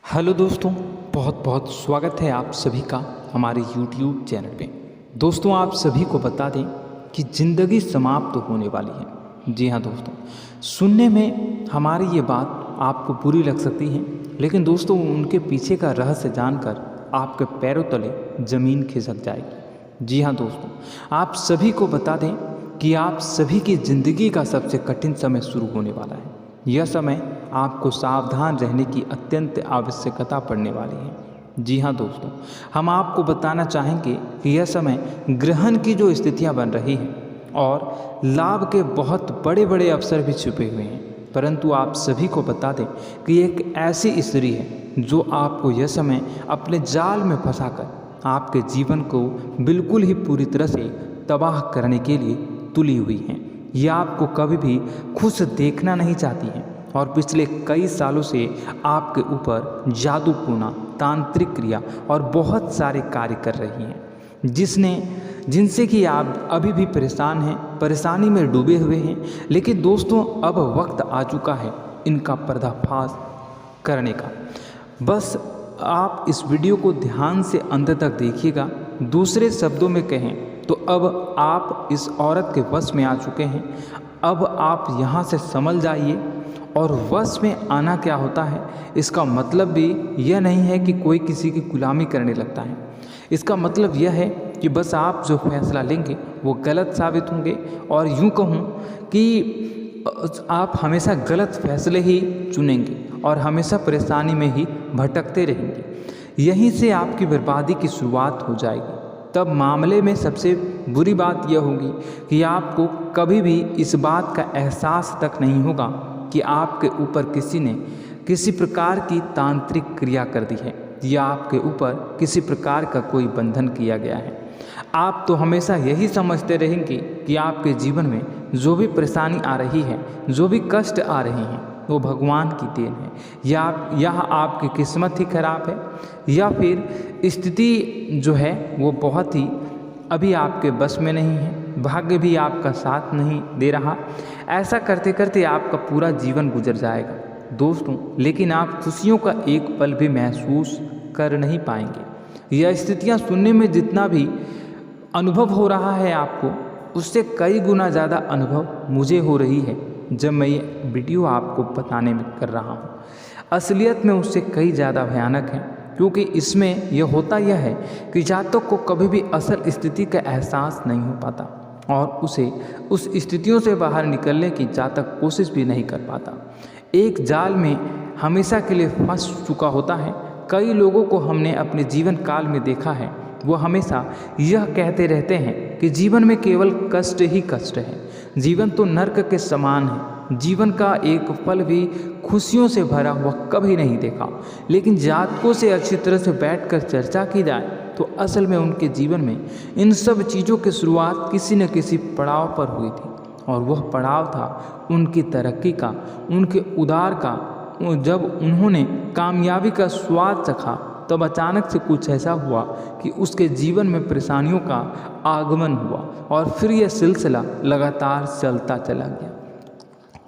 Hello दोस्तों, बहुत बहुत स्वागत है आप सभी का हमारे YouTube चैनल पे। दोस्तों, आप सभी को बता दें कि ज़िंदगी समाप्त तो होने वाली है। जी हाँ दोस्तों, सुनने में हमारी ये बात आपको बुरी लग सकती है, लेकिन दोस्तों उनके पीछे का रहस्य जानकर आपके पैरों तले ज़मीन खिसक जाएगी। जी हाँ दोस्तों, आप सभी को बता दें कि आप सभी की ज़िंदगी का सबसे कठिन समय शुरू होने वाला है। यह समय आपको सावधान रहने की अत्यंत आवश्यकता पड़ने वाली है। जी हाँ दोस्तों, हम आपको बताना चाहेंगे कि यह समय ग्रहण की जो स्थितियाँ बन रही हैं और लाभ के बहुत बड़े बड़े अवसर भी छुपे हुए हैं, परंतु आप सभी को बता दें कि एक ऐसी स्त्री है जो आपको यह समय अपने जाल में फंसाकर आपके जीवन को बिल्कुल ही पूरी तरह से तबाह करने के लिए तुली हुई है। यह आपको कभी भी खुश देखना नहीं चाहती हैं और पिछले कई सालों से आपके ऊपर जादू टोना, तांत्रिक क्रिया और बहुत सारे कार्य कर रही हैं, जिनसे कि आप अभी भी परेशान हैं, परेशानी में डूबे हुए हैं। लेकिन दोस्तों, अब वक्त आ चुका है इनका पर्दाफाश करने का। बस आप इस वीडियो को ध्यान से अंत तक देखिएगा। दूसरे शब्दों में कहें तो अब आप इस औरत के वश में आ चुके हैं। अब आप यहाँ से संभल जाइए। और वश में आना क्या होता है, इसका मतलब भी यह नहीं है कि कोई किसी की गुलामी करने लगता है। इसका मतलब यह है कि बस आप जो फैसला लेंगे वो गलत साबित होंगे, और यूँ कहूँ कि आप हमेशा गलत फैसले ही चुनेंगे और हमेशा परेशानी में ही भटकते रहेंगे। यहीं से आपकी बर्बादी की शुरुआत हो जाएगी। तब मामले में सबसे बुरी बात यह होगी कि आपको कभी भी इस बात का एहसास तक नहीं होगा कि आपके ऊपर किसी ने किसी प्रकार की तांत्रिक क्रिया कर दी है या आपके ऊपर किसी प्रकार का कोई बंधन किया गया है। आप तो हमेशा यही समझते रहेंगे कि आपके जीवन में जो भी परेशानी आ रही है, जो भी कष्ट आ रहे हैं, वो भगवान की देन है, या आपकी किस्मत ही खराब है, या फिर स्थिति जो है वो बहुत ही अभी आपके बस में नहीं है, भाग्य भी आपका साथ नहीं दे रहा। ऐसा करते करते आपका पूरा जीवन गुजर जाएगा दोस्तों, लेकिन आप खुशियों का एक पल भी महसूस कर नहीं पाएंगे। यह स्थितियाँ सुनने में जितना भी अनुभव हो रहा है आपको, उससे कई गुना ज़्यादा अनुभव मुझे हो रही है जब मैं ये वीडियो आपको बताने में कर रहा हूँ। असलियत में उससे कई ज़्यादा भयानक है, क्योंकि इसमें यह होता यह है कि जातक को कभी भी असल स्थिति का एहसास नहीं हो पाता और उसे उस स्थितियों से बाहर निकलने की जातक कोशिश भी नहीं कर पाता। एक जाल में हमेशा के लिए फंस चुका होता है। कई लोगों को हमने अपने जीवन काल में देखा है, वो हमेशा यह कहते रहते हैं कि जीवन में केवल कष्ट ही कष्ट है, जीवन तो नर्क के समान है, जीवन का एक पल भी खुशियों से भरा हुआ कभी नहीं देखा। लेकिन जातकों से अच्छी तरह से बैठकर चर्चा की जाए तो असल में उनके जीवन में इन सब चीज़ों की शुरुआत किसी न किसी पड़ाव पर हुई थी, और वह पड़ाव था उनकी तरक्की का, उनके उदार का। जब उन्होंने कामयाबी का स्वाद चखा, तब अचानक से कुछ ऐसा हुआ कि उसके जीवन में परेशानियों का आगमन हुआ, और फिर यह सिलसिला लगातार चलता चला गया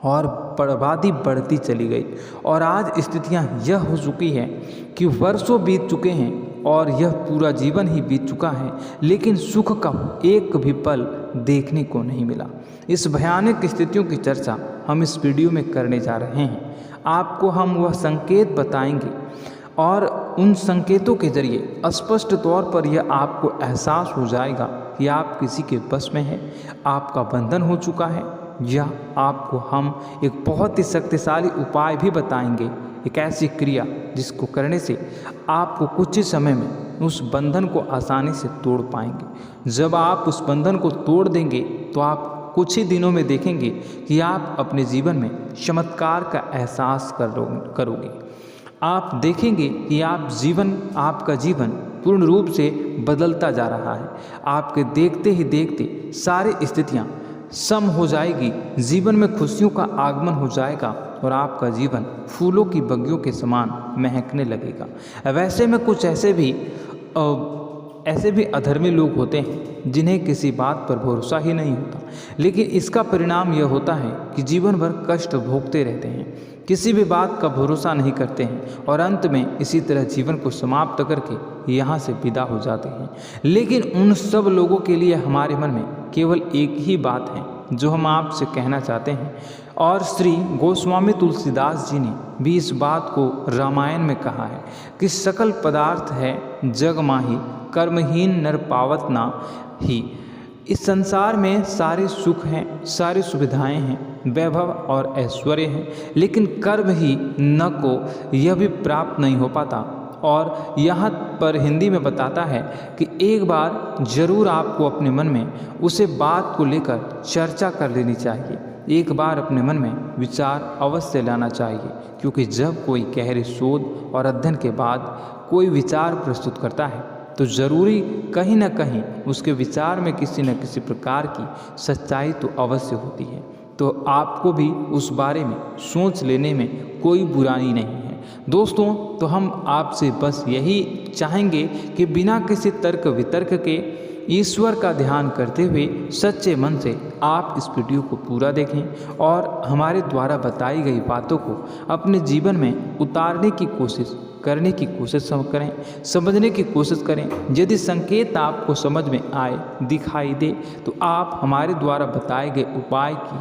और बर्बादी बढ़ती चली गई। और आज स्थितियां यह हो चुकी है कि वर्षों बीत चुके हैं और यह पूरा जीवन ही बीत चुका है, लेकिन सुख का एक भी पल देखने को नहीं मिला। इस भयानक स्थितियों की चर्चा हम इस वीडियो में करने जा रहे हैं। आपको हम वह संकेत बताएंगे और उन संकेतों के जरिए स्पष्ट तौर पर यह आपको एहसास हो जाएगा कि आप किसी के बस में हैं, आपका बंधन हो चुका है, या आपको हम एक बहुत ही शक्तिशाली उपाय भी बताएंगे, एक ऐसी क्रिया जिसको करने से आपको कुछ ही समय में उस बंधन को आसानी से तोड़ पाएंगे। जब आप उस बंधन को तोड़ देंगे तो आप कुछ ही दिनों में देखेंगे कि आप अपने जीवन में चमत्कार का एहसास करोगे। आप देखेंगे कि आपका जीवन पूर्ण रूप से बदलता जा रहा है। आपके देखते ही देखते सारी स्थितियाँ सम हो जाएगी, जीवन में खुशियों का आगमन हो जाएगा और आपका जीवन फूलों की बगियों के समान महकने लगेगा। वैसे में कुछ ऐसे भी ऐसे भी अधर्मी लोग होते हैं जिन्हें किसी बात पर भरोसा ही नहीं होता, लेकिन इसका परिणाम यह होता है कि जीवन भर कष्ट भोगते रहते हैं, किसी भी बात का भरोसा नहीं करते हैं और अंत में इसी तरह जीवन को समाप्त करके यहाँ से विदा हो जाते हैं। लेकिन उन सब लोगों के लिए हमारे मन में केवल एक ही बात है जो हम आपसे कहना चाहते हैं, और श्री गोस्वामी तुलसीदास जी ने भी इस बात को रामायण में कहा है कि सकल पदार्थ है जग माही, कर्महीन नर पावत ना ही। इस संसार में सारे सुख हैं, सारी सुविधाएं हैं, वैभव और ऐश्वर्य हैं, लेकिन कर्म ही न को यह भी प्राप्त नहीं हो पाता। और यहाँ पर हिंदी में बताता है कि एक बार ज़रूर आपको अपने मन में उसे बात को लेकर चर्चा कर लेनी चाहिए, एक बार अपने मन में विचार अवश्य लाना चाहिए, क्योंकि जब कोई गहरे शोध और अध्ययन के बाद कोई विचार प्रस्तुत करता है तो ज़रूरी कहीं न कहीं उसके विचार में किसी न किसी प्रकार की सच्चाई तो अवश्य होती है। तो आपको भी उस बारे में सोच लेने में कोई बुराई नहीं है। दोस्तों, तो हम आपसे बस यही चाहेंगे कि बिना किसी तर्क वितर्क के ईश्वर का ध्यान करते हुए सच्चे मन से आप इस वीडियो को पूरा देखें और हमारे द्वारा बताई गई बातों को अपने जीवन में उतारने की कोशिश करने की कोशिश करें, समझने की कोशिश करें। यदि संकेत आपको समझ में आए, दिखाई दे, तो आप हमारे द्वारा बताए गए उपाय की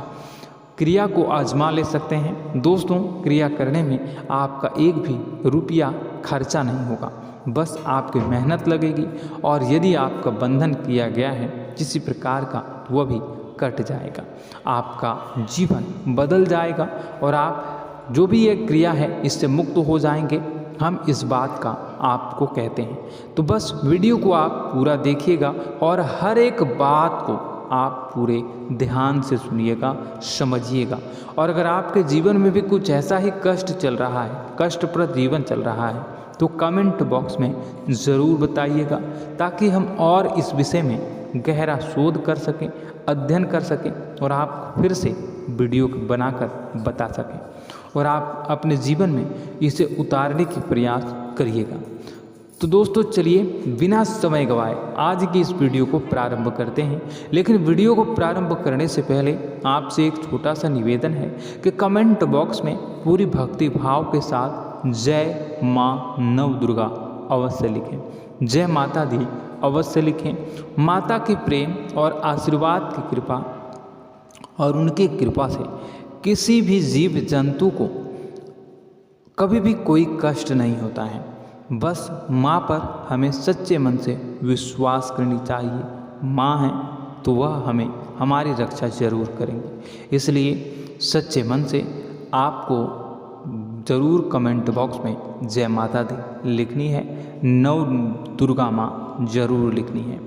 क्रिया को आजमा ले सकते हैं। दोस्तों, क्रिया करने में आपका एक भी रुपया खर्चा नहीं होगा, बस आपकी मेहनत लगेगी, और यदि आपका बंधन किया गया है किसी प्रकार का, वह भी कट जाएगा, आपका जीवन बदल जाएगा और आप जो भी ये क्रिया है इससे मुक्त हो जाएंगे। हम इस बात का आपको कहते हैं। तो बस वीडियो को आप पूरा देखिएगा और हर एक बात को आप पूरे ध्यान से सुनिएगा, समझिएगा। और अगर आपके जीवन में भी कुछ ऐसा ही कष्ट चल रहा है, कष्टप्रद जीवन चल रहा है, तो कमेंट बॉक्स में ज़रूर बताइएगा, ताकि हम और इस विषय में गहरा शोध कर सकें, अध्ययन कर सकें और आप फिर से वीडियो बनाकर बता सकें और आप अपने जीवन में इसे उतारने की प्रयास करिएगा। तो दोस्तों, चलिए बिना समय गवाए आज की इस वीडियो को प्रारंभ करते हैं। लेकिन वीडियो को प्रारंभ करने से पहले आपसे एक छोटा सा निवेदन है कि कमेंट बॉक्स में पूरी भक्ति भाव के साथ जय माँ नव दुर्गा अवश्य लिखें, जय माता दी अवश्य लिखें। माता के प्रेम और आशीर्वाद की कृपा और उनकी कृपा से किसी भी जीव जंतु को कभी भी कोई कष्ट नहीं होता है। बस माँ पर हमें सच्चे मन से विश्वास करनी चाहिए। माँ है तो वह हमें हमारी रक्षा जरूर करेंगी। इसलिए सच्चे मन से आपको ज़रूर कमेंट बॉक्स में जय माता दी लिखनी है, नव दुर्गा माँ जरूर लिखनी है।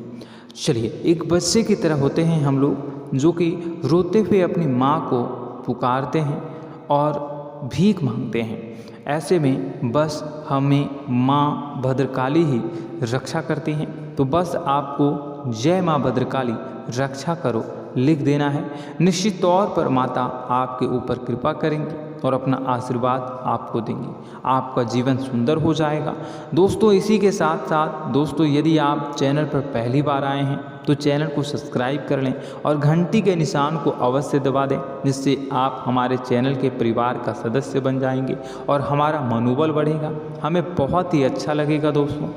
चलिए, एक बच्चे की तरह होते हैं हम लोग, जो कि रोते हुए अपनी माँ को पुकारते हैं और भीख मांगते हैं। ऐसे में बस हमें माँ भद्रकाली ही रक्षा करती हैं। तो बस आपको जय माँ भद्रकाली रक्षा करो लिख देना है। निश्चित तौर पर माता आपके ऊपर कृपा करेंगी और अपना आशीर्वाद आपको देंगी, आपका जीवन सुंदर हो जाएगा। दोस्तों, इसी के साथ साथ दोस्तों, यदि आप चैनल पर पहली बार आए हैं तो चैनल को सब्सक्राइब कर लें और घंटी के निशान को अवश्य दबा दें, जिससे आप हमारे चैनल के परिवार का सदस्य बन जाएंगे और हमारा मनोबल बढ़ेगा, हमें बहुत ही अच्छा लगेगा दोस्तों।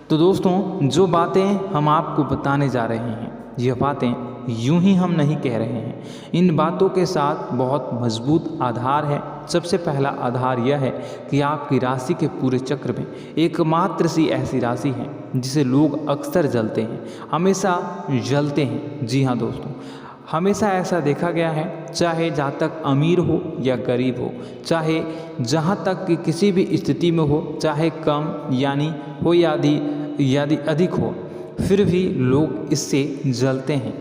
तो दोस्तों, जो बातें हम आपको बताने जा रहे हैं, यह बातें यूं ही हम नहीं कह रहे हैं। इन बातों के साथ बहुत मजबूत आधार है। सबसे पहला आधार यह है कि आपकी राशि के पूरे चक्र में एकमात्र सी ऐसी राशि है जिसे लोग अक्सर जलते हैं, हमेशा जलते हैं। जी हाँ दोस्तों, हमेशा ऐसा देखा गया है, चाहे जहाँ तक अमीर हो या गरीब हो, चाहे जहाँ तक कि किसी भी स्थिति में हो, चाहे कम यानी हो या अधिक हो, फिर भी लोग इससे जलते हैं।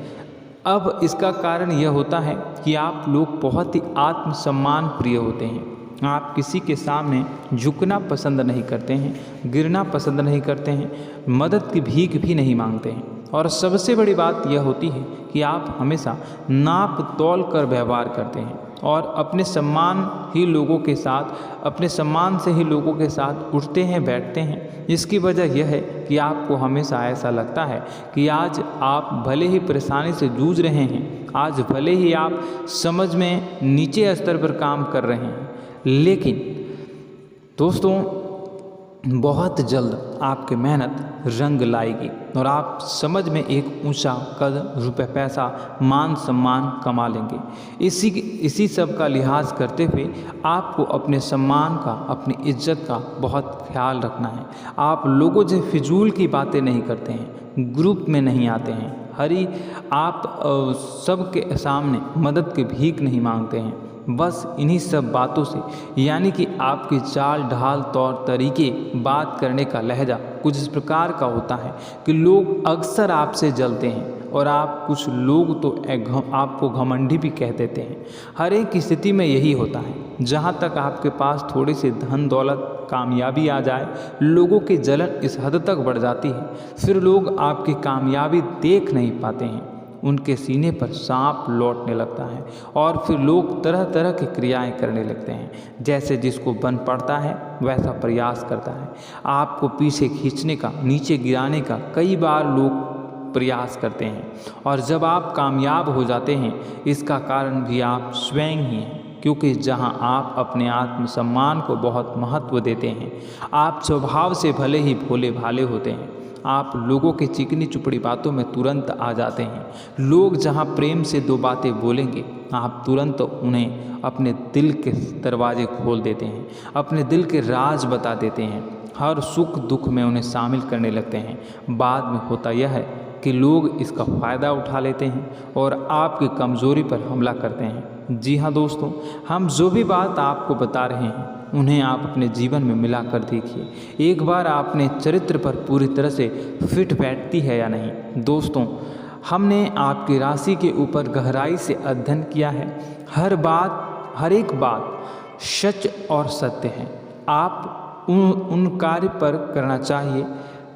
अब इसका कारण यह होता है कि आप लोग बहुत ही आत्मसम्मान प्रिय होते हैं। आप किसी के सामने झुकना पसंद नहीं करते हैं, गिरना पसंद नहीं करते हैं, मदद की भीख भी नहीं मांगते हैं। और सबसे बड़ी बात यह होती है कि आप हमेशा नाप तोल कर व्यवहार करते हैं और अपने सम्मान ही लोगों के साथ, अपने सम्मान से ही लोगों के साथ उठते हैं, बैठते हैं। इसकी वजह यह है कि आपको हमेशा ऐसा लगता है कि आज आप भले ही परेशानी से जूझ रहे हैं, आज भले ही आप समझ में नीचे स्तर पर काम कर रहे हैं, लेकिन दोस्तों बहुत जल्द आपकी मेहनत रंग लाएगी और आप समझ में एक ऊंचा कद, रुपए, पैसा, मान सम्मान कमा लेंगे। इसी सब का लिहाज करते हुए आपको अपने सम्मान का, अपनी इज्जत का बहुत ख्याल रखना है। आप लोगों से फिजूल की बातें नहीं करते हैं, ग्रुप में नहीं आते हैं, आप सबके सामने मदद की भीख नहीं मांगते हैं। बस इन्हीं सब बातों से, यानी कि आपकी चाल ढाल, तौर तरीके, बात करने का लहजा कुछ इस प्रकार का होता है कि लोग अक्सर आपसे जलते हैं और कुछ लोग तो आपको घमंडी भी कह देते हैं। हर एक स्थिति में यही होता है। जहाँ तक आपके पास थोड़ी सी धन दौलत, कामयाबी आ जाए, लोगों की जलन इस हद तक बढ़ जाती है, फिर लोग आपकी कामयाबी देख नहीं पाते हैं। उनके सीने पर सांप लौटने लगता है और फिर लोग तरह तरह की क्रियाएं करने लगते हैं। जैसे जिसको बन पड़ता है वैसा प्रयास करता है। आपको पीछे खींचने का, नीचे गिराने का कई बार लोग प्रयास करते हैं और जब आप कामयाब हो जाते हैं, इसका कारण भी आप स्वयं ही हैं। क्योंकि जहां आप अपने आत्मसम्मान को बहुत महत्व देते हैं, आप स्वभाव से भले ही भोले भाले होते हैं, आप लोगों के चिकनी चुपड़ी बातों में तुरंत आ जाते हैं। लोग जहां प्रेम से दो बातें बोलेंगे, आप तुरंत उन्हें अपने दिल के दरवाजे खोल देते हैं, अपने दिल के राज बता देते हैं, हर सुख दुख में उन्हें शामिल करने लगते हैं। बाद में होता यह है कि लोग इसका फ़ायदा उठा लेते हैं और आपकी कमज़ोरी पर हमला करते हैं। जी हाँ दोस्तों, हम जो भी बात आपको बता रहे हैं उन्हें आप अपने जीवन में मिलाकर देखिए। एक बार आपने चरित्र पर पूरी तरह से फिट बैठती है या नहीं। दोस्तों, हमने आपकी राशि के ऊपर गहराई से अध्ययन किया है। हर एक बात सच और सत्य है। आप उन कार्य पर करना चाहिए,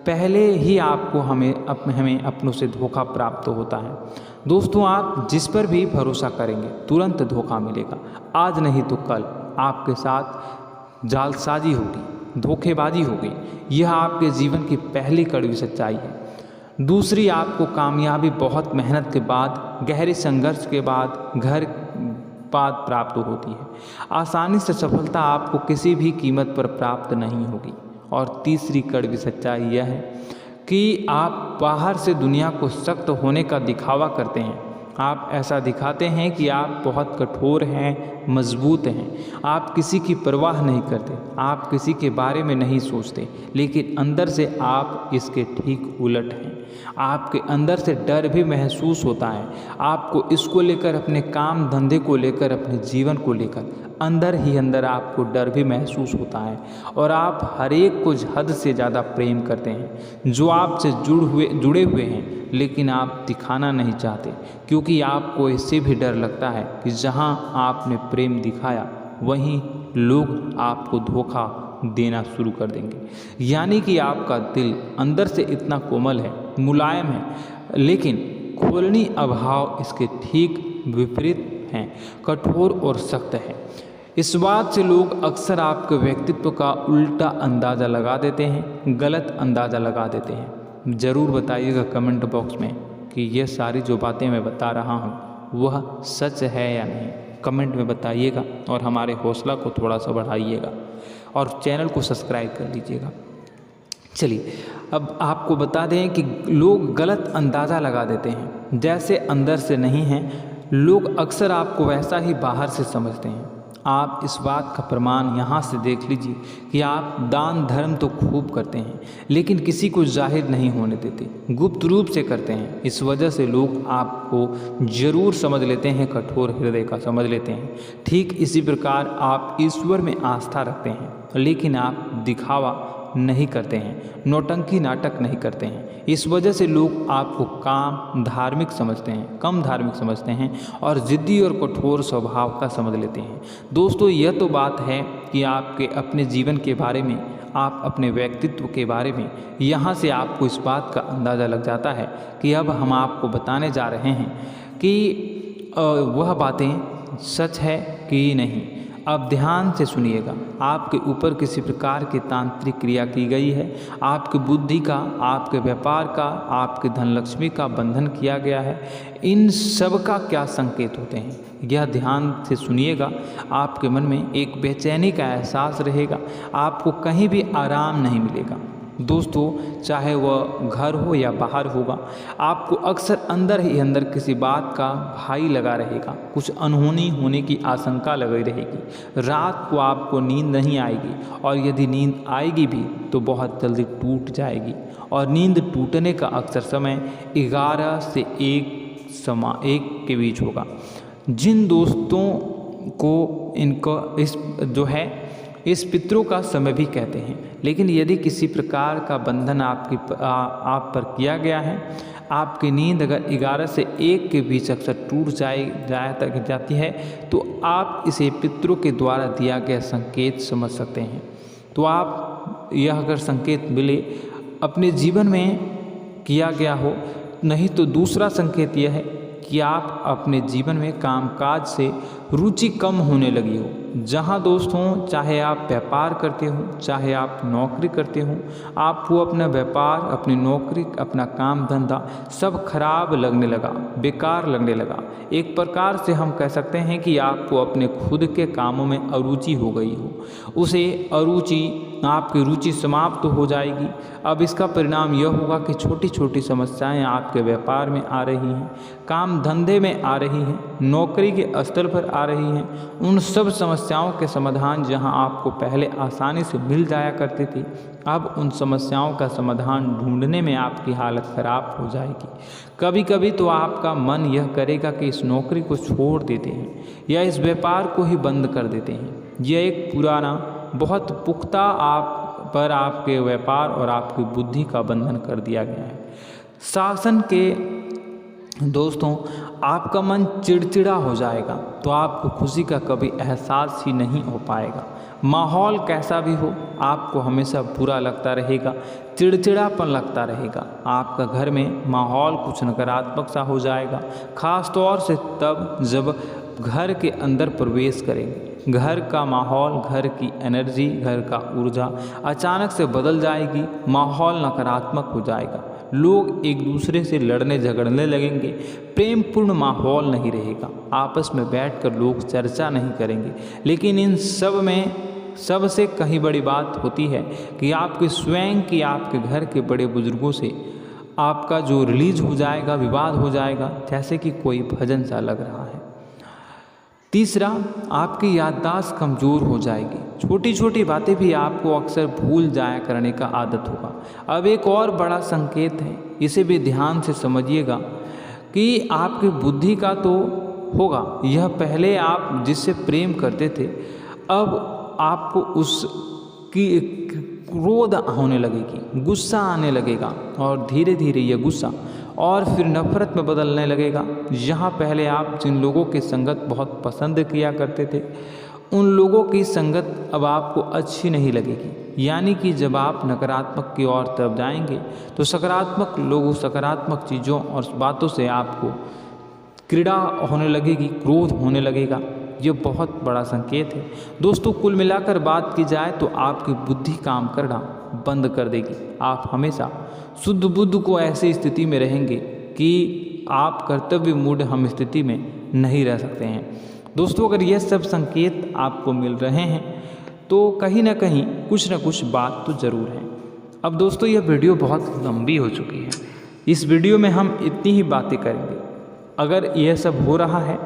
पहले ही आपको हमें अपनों से धोखा प्राप्त होता है। दोस्तों, आप जिस पर भी भरोसा करेंगे तुरंत धोखा मिलेगा। आज नहीं तो कल आपके साथ जालसाजी होगी, धोखेबाजी होगी। यह आपके जीवन की पहली कड़वी सच्चाई है। दूसरी, आपको कामयाबी बहुत मेहनत के बाद, गहरे संघर्ष के बाद प्राप्त होती है। आसानी से सफलता आपको किसी भी कीमत पर प्राप्त नहीं होगी। और तीसरी कड़वी सच्चाई यह है कि आप बाहर से दुनिया को सख्त होने का दिखावा करते हैं। आप ऐसा दिखाते हैं कि आप बहुत कठोर हैं, मजबूत हैं। आप किसी की परवाह नहीं करते, आप किसी के बारे में नहीं सोचते, लेकिन अंदर से आप इसके ठीक उलट हैं। आपके अंदर से डर भी महसूस होता है। आपको इसको लेकर, अपने काम धंधे को लेकर, अपने जीवन को लेकर अंदर ही अंदर आपको डर भी महसूस होता है। और आप हर एक को हद से ज़्यादा प्रेम करते हैं, जो आपसे जुड़े हुए हैं, लेकिन आप दिखाना नहीं चाहते, क्योंकि आपको इससे भी डर लगता है कि जहां आपने प्रेम दिखाया वहीं लोग आपको धोखा देना शुरू कर देंगे। यानी कि आपका दिल अंदर से इतना कोमल है, मुलायम है, लेकिन खोलनी अभाव इसके ठीक विपरीत हैं, कठोर और सख्त है। इस बात से लोग अक्सर आपके व्यक्तित्व का उल्टा अंदाज़ा लगा देते हैं, गलत अंदाज़ा लगा देते हैं। ज़रूर बताइएगा कमेंट बॉक्स में कि ये सारी जो बातें मैं बता रहा हूँ वह सच है या नहीं। कमेंट में बताइएगा और हमारे हौसला को थोड़ा सा बढ़ाइएगा और चैनल को सब्सक्राइब कर लीजिएगा। चलिए, अब आपको बता दें कि लोग गलत अंदाज़ा लगा देते हैं। जैसे अंदर से नहीं हैं, लोग अक्सर आपको वैसा ही बाहर से समझते हैं। आप इस बात का प्रमाण यहाँ से देख लीजिए कि आप दान धर्म तो खूब करते हैं, लेकिन किसी को जाहिर नहीं होने देते, गुप्त रूप से करते हैं। इस वजह से लोग आपको ज़रूर समझ लेते हैं, कठोर हृदय का समझ लेते हैं। ठीक इसी प्रकार आप ईश्वर में आस्था रखते हैं, लेकिन आप दिखावा नहीं करते हैं, नौटंकी नाटक नहीं करते हैं। इस वजह से लोग आपको कम धार्मिक समझते हैं और ज़िद्दी और कठोर स्वभाव का समझ लेते हैं। दोस्तों, यह तो बात है कि आपके अपने जीवन के बारे में, आप अपने व्यक्तित्व के बारे में। यहाँ से आपको इस बात का अंदाज़ा लग जाता है कि अब हम आपको बताने जा रहे हैं कि वह बातें सच है कि नहीं। अब ध्यान से सुनिएगा। आपके ऊपर किसी प्रकार की तांत्रिक क्रिया की गई है, आपकी बुद्धि का, आपके व्यापार का, आपके धन लक्ष्मी का बंधन किया गया है। इन सब का क्या संकेत होते हैं, यह ध्यान से सुनिएगा। आपके मन में एक बेचैनी का एहसास रहेगा, आपको कहीं भी आराम नहीं मिलेगा। दोस्तों, चाहे वह घर हो या बाहर होगा, आपको अक्सर अंदर ही अंदर किसी बात का भाई लगा रहेगा, कुछ अनहोनी होने की आशंका लगी रहेगी। रात को आपको नींद नहीं आएगी, और यदि नींद आएगी भी तो बहुत जल्दी टूट जाएगी। और नींद टूटने का अक्सर समय 11 से 1 के बीच होगा। जिन दोस्तों को इस पितरों का समय भी कहते हैं। लेकिन यदि किसी प्रकार का बंधन आप पर किया गया है, आपकी नींद अगर 11 से 1 के बीच अक्सर टूट जाती है, तो आप इसे पितरों के द्वारा दिया गया संकेत समझ सकते हैं। तो आप यह अगर संकेत मिले अपने जीवन में किया गया हो, नहीं तो दूसरा संकेत यह है कि आप अपने जीवन में कामकाज से रुचि कम होने लगी हो। जहाँ दोस्तों, चाहे आप व्यापार करते हो, चाहे आप नौकरी करते हो, आपको अपना व्यापार, अपनी नौकरी, अपना काम धंधा सब खराब लगने लगा, बेकार लगने लगा। एक प्रकार से हम कह सकते हैं कि आपको अपने खुद के कामों में अरुचि हो गई हो। उसे अरुचि, आपकी रुचि समाप्त हो जाएगी। अब इसका परिणाम यह होगा कि छोटी छोटी समस्याएं आपके व्यापार में आ रही हैं, काम धंधे में आ रही हैं, नौकरी के स्तर पर आ रही हैं। उन सब समस्याओं के समाधान जहां आपको पहले आसानी से मिल जाया करते थे, अब उन समस्याओं का समाधान ढूंढने में आपकी हालत ख़राब हो जाएगी। कभी कभी तो आपका मन यह करेगा कि इस नौकरी को छोड़ देते हैं या इस व्यापार को ही बंद कर देते हैं। यह एक पुराना, बहुत पुख्ता आप पर आपके व्यापार और आपकी बुद्धि का बंधन कर दिया गया है। शासन के दोस्तों, आपका मन चिड़चिड़ा हो जाएगा, तो आपको खुशी का कभी एहसास ही नहीं हो पाएगा। माहौल कैसा भी हो, आपको हमेशा बुरा लगता रहेगा, चिड़चिड़ापन लगता रहेगा। आपका घर में माहौल कुछ नकारात्मक सा हो जाएगा, ख़ास तौर से तब जब घर के अंदर प्रवेश करेंगे। घर का माहौल, घर की एनर्जी, घर का ऊर्जा अचानक से बदल जाएगी, माहौल नकारात्मक हो जाएगा। लोग एक दूसरे से लड़ने झगड़ने लगेंगे, प्रेमपूर्ण माहौल नहीं रहेगा, आपस में बैठकर लोग चर्चा नहीं करेंगे। लेकिन इन सब में सबसे कहीं बड़ी बात होती है कि आपके स्वयं की, आपके घर के बड़े बुजुर्गों से आपका जो रिलीज हो जाएगा, विवाद हो जाएगा, जैसे कि कोई भजन सा लग रहा है। तीसरा, आपकी याददाश्त कमज़ोर हो जाएगी, छोटी छोटी बातें भी आपको अक्सर भूल जाया करने का आदत होगा। अब एक और बड़ा संकेत है, इसे भी ध्यान से समझिएगा कि आपकी बुद्धि का तो होगा, यह पहले आप जिससे प्रेम करते थे, अब आपको उसकी क्रोध होने लगेगी, गुस्सा आने लगेगा, और धीरे धीरे यह गुस्सा और फिर नफरत में बदलने लगेगा। यहाँ पहले आप जिन लोगों की संगत बहुत पसंद किया करते थे, उन लोगों की संगत अब आपको अच्छी नहीं लगेगी। यानी कि जब आप नकारात्मक की ओर तरफ जाएंगे, तो सकारात्मक लोगों, सकारात्मक चीज़ों और बातों से आपको क्रीड़ा होने लगेगी, क्रोध होने लगेगा। ये बहुत बड़ा संकेत है दोस्तों। कुल मिलाकर बात की जाए तो आपकी बुद्धि काम करना बंद कर देगी। आप हमेशा शुद्ध बुद्ध को ऐसी स्थिति में रहेंगे कि आप कर्तव्य मूढ़ हम स्थिति में नहीं रह सकते हैं। दोस्तों, अगर ये सब संकेत आपको मिल रहे हैं तो कहीं ना कहीं कुछ ना कुछ बात तो ज़रूर है। अब दोस्तों, यह वीडियो बहुत लंबी हो चुकी है, इस वीडियो में हम इतनी ही बातें करेंगे। अगर यह सब हो रहा है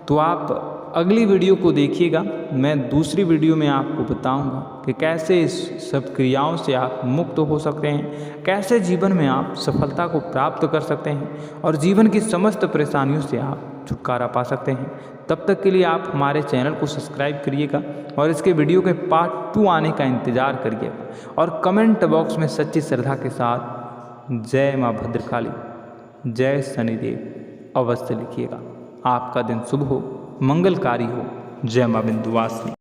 तो आप अगली वीडियो को देखिएगा। मैं दूसरी वीडियो में आपको बताऊंगा कि कैसे इस सब क्रियाओं से आप मुक्त हो सकते हैं, कैसे जीवन में आप सफलता को प्राप्त कर सकते हैं और जीवन की समस्त परेशानियों से आप छुटकारा पा सकते हैं। तब तक के लिए आप हमारे चैनल को सब्सक्राइब करिएगा और इसके वीडियो के पार्ट 2 आने का इंतज़ार करिएगा। और कमेंट बॉक्स में सच्ची श्रद्धा के साथ जय माँ भद्रकाली, जय शनिदेव अवश्य लिखिएगा। आपका दिन शुभ हो, मंगलकारी हो। जय माँ विंध्यवासिनी।